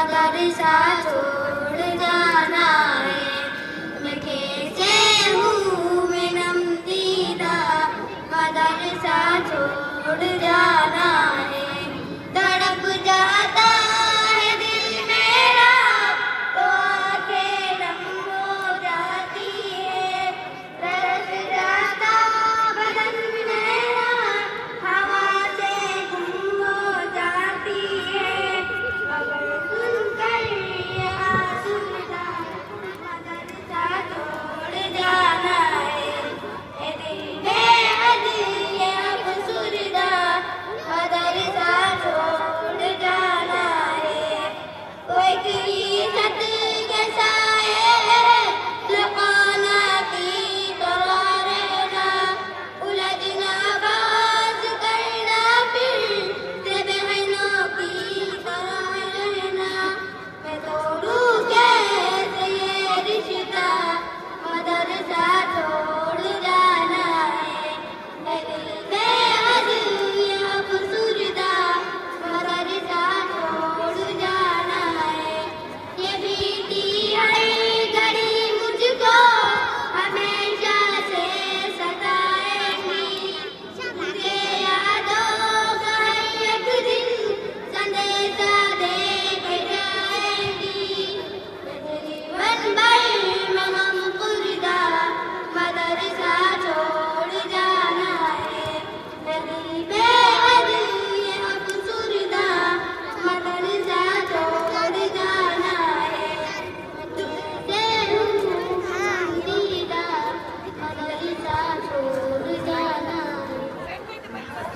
मदरसा छोड़ जाना है। मैं कैसे हूँ मैं नमदीदा, मदरसा छोड़ जाना है। तड़प जाता है दिल मेरा तो आंखें नम हो जाती है। तरस जाता बदन मेरा हवा से गुम हो जाती है। अगर सुनकर ये आसूदा मदरसा छोड़ जाना है। ए दिल बेहद ये अफसुर्दा मदरसा छोड़ जाना है। कोई की छत के साए लुकाना की तरह रहना, उलझना बाज करना फिर से बहनों की तरह रहना। मैं तोड़ूं कैसे ये रिश्ता मदरसा छोड़ जाना है। मैं दिल बेहद ये अफसुर्दा मदरसा छोड़ जाना है। ये बीती हर घड़ी मुझको हमेशा से सताएगी। मुझे यादों का एक दिन संदेशा दे के जाएगी। मेरे जीवन भर में गमखुर्दा मदरसा छोड़ जाना है। मैं दिल बेहद ये अफसुर्दा मदरसा छोड़ जाना है। तुमसे हूँ पसंदीदा मदरसा छोड़